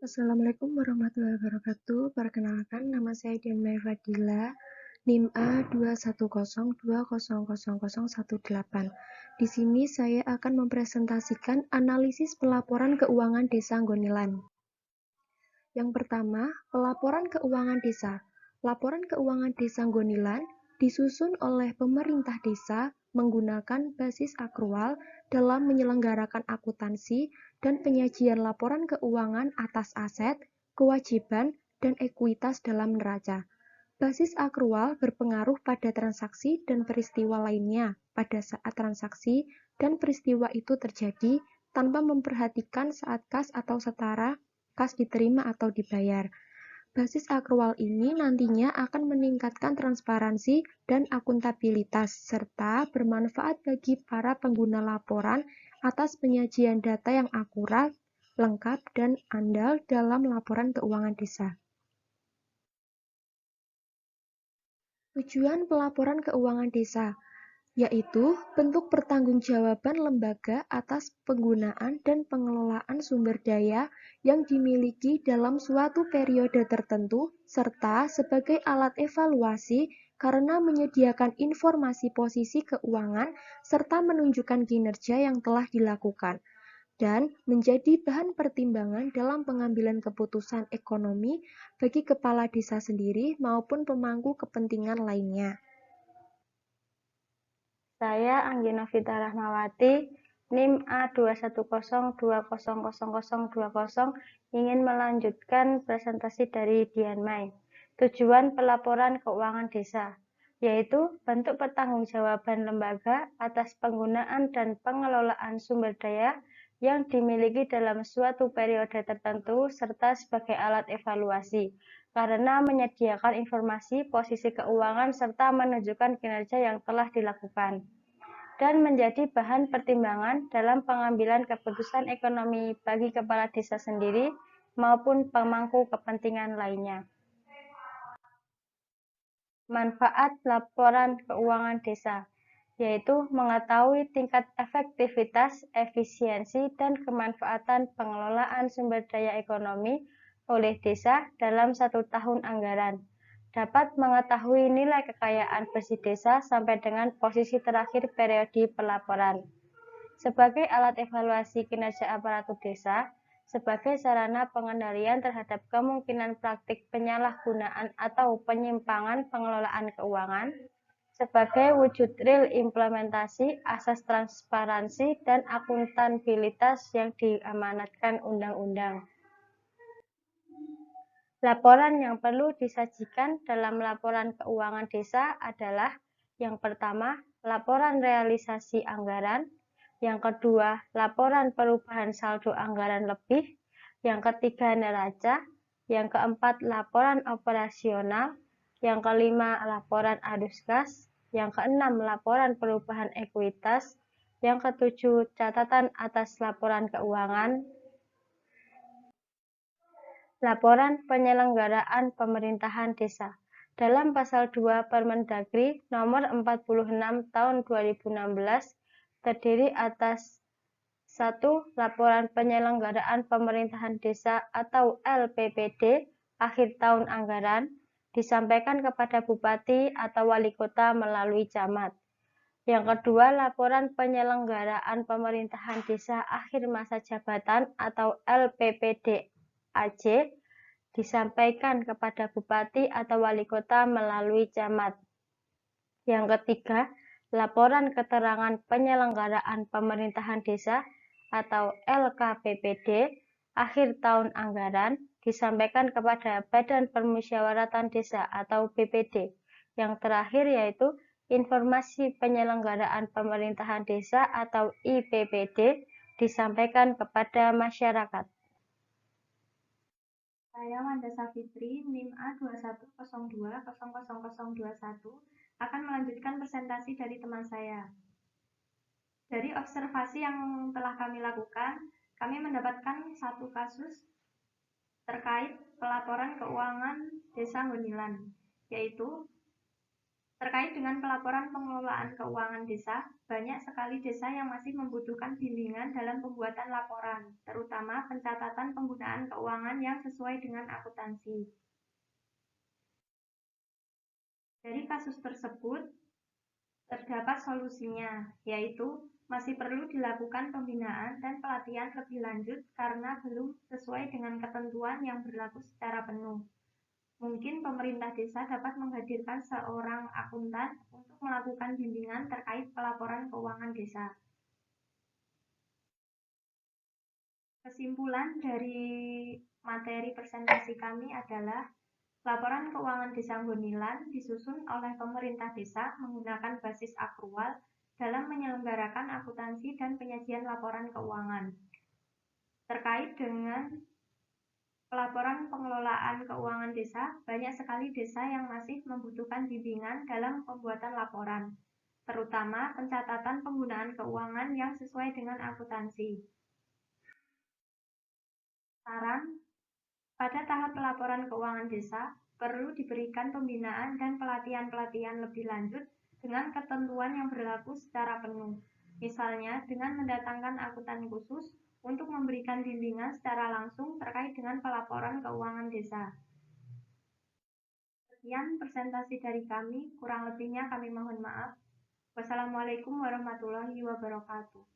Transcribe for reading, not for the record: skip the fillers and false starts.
Assalamualaikum warahmatullahi wabarakatuh. Perkenalkan, nama saya Dian Mai Fadila, NIM A210200018. Di sini saya akan mempresentasikan analisis pelaporan keuangan Desa Nggonilan. Yang pertama, pelaporan keuangan desa. Laporan keuangan Desa Nggonilan disusun oleh pemerintah desa menggunakan basis akrual dalam menyelenggarakan akuntansi dan penyajian laporan keuangan atas aset, kewajiban, dan ekuitas dalam neraca. Basis akrual berpengaruh pada transaksi dan peristiwa lainnya pada saat transaksi dan peristiwa itu terjadi tanpa memperhatikan saat kas atau setara kas diterima atau dibayar. Basis akrual ini nantinya akan meningkatkan transparansi dan akuntabilitas, serta bermanfaat bagi para pengguna laporan atas penyajian data yang akurat, lengkap, dan andal dalam laporan keuangan desa. Tujuan pelaporan keuangan desa yaitu bentuk pertanggungjawaban lembaga atas penggunaan dan pengelolaan sumber daya yang dimiliki dalam suatu periode tertentu, serta sebagai alat evaluasi karena menyediakan informasi posisi keuangan serta menunjukkan kinerja yang telah dilakukan, dan menjadi bahan pertimbangan dalam pengambilan keputusan ekonomi bagi kepala desa sendiri maupun pemangku kepentingan lainnya. Saya Anggina Vita Rahmawati, NIM A210200020 ingin melanjutkan presentasi dari Dian Mai. Tujuan pelaporan keuangan desa, yaitu bentuk pertanggungjawaban lembaga atas penggunaan dan pengelolaan sumber daya yang dimiliki dalam suatu periode tertentu serta sebagai alat evaluasi karena menyediakan informasi posisi keuangan serta menunjukkan kinerja yang telah dilakukan, dan menjadi bahan pertimbangan dalam pengambilan keputusan ekonomi bagi kepala desa sendiri maupun pemangku kepentingan lainnya. Manfaat laporan keuangan desa, yaitu mengetahui tingkat efektivitas, efisiensi, dan kemanfaatan pengelolaan sumber daya ekonomi oleh desa dalam 1 tahun anggaran. Dapat mengetahui nilai kekayaan bersih desa sampai dengan posisi terakhir periode pelaporan. Sebagai alat evaluasi kinerja aparatur desa, sebagai sarana pengendalian terhadap kemungkinan praktik penyalahgunaan atau penyimpangan pengelolaan keuangan, sebagai wujud real implementasi asas transparansi dan akuntabilitas yang diamanatkan undang-undang. Laporan yang perlu disajikan dalam laporan keuangan desa adalah: yang pertama, laporan realisasi anggaran; yang kedua, laporan perubahan saldo anggaran lebih; yang ketiga, neraca; yang keempat, laporan operasional; yang kelima, laporan arus kas; yang keenam, laporan perubahan ekuitas; yang ketujuh, catatan atas laporan keuangan. Laporan penyelenggaraan pemerintahan desa. Dalam pasal 2 Permendagri nomor 46 tahun 2016 terdiri atas 1. Laporan penyelenggaraan pemerintahan desa atau LPPD akhir tahun anggaran disampaikan kepada Bupati atau Wali Kota melalui camat. Yang kedua, laporan penyelenggaraan pemerintahan desa akhir masa jabatan atau LPPD AC disampaikan kepada Bupati atau Wali Kota melalui camat. Yang ketiga, laporan keterangan penyelenggaraan pemerintahan desa atau LKPPD akhir tahun anggaran disampaikan kepada Badan Permusyawaratan Desa atau BPD. Yang terakhir yaitu informasi penyelenggaraan pemerintahan desa atau IPPD disampaikan kepada masyarakat. Saya Wanda Safitri, NIM A210200021 akan melanjutkan presentasi dari teman saya. Dari observasi yang telah kami lakukan, kami mendapatkan satu kasus terkait pelaporan keuangan Desa Nggonilan, yaitu Terkait dengan pelaporan pengelolaan keuangan desa, banyak sekali desa yang masih membutuhkan bimbingan dalam pembuatan laporan, terutama pencatatan penggunaan keuangan yang sesuai dengan akuntansi. Dari kasus tersebut, terdapat solusinya, yaitu masih perlu dilakukan pembinaan dan pelatihan lebih lanjut karena belum sesuai dengan ketentuan yang berlaku secara penuh. Mungkin pemerintah desa dapat menghadirkan seorang akuntan untuk melakukan bimbingan terkait pelaporan keuangan desa. Kesimpulan dari materi presentasi kami adalah laporan keuangan Desa Gonilan disusun oleh pemerintah desa menggunakan basis akrual dalam menyelenggarakan akuntansi dan penyajian laporan keuangan. Terkait dengan pelaporan pengelolaan keuangan desa, banyak sekali desa yang masih membutuhkan bimbingan dalam pembuatan laporan, terutama pencatatan penggunaan keuangan yang sesuai dengan akuntansi. Saran, pada tahap pelaporan keuangan desa, perlu diberikan pembinaan dan pelatihan-pelatihan lebih lanjut dengan ketentuan yang berlaku secara penuh. Misalnya, dengan mendatangkan akuntan khusus untuk memberikan bimbingan secara langsung terkait dengan pelaporan keuangan desa. Sekian presentasi dari kami, kurang lebihnya kami mohon maaf. Wassalamualaikum warahmatullahi wabarakatuh.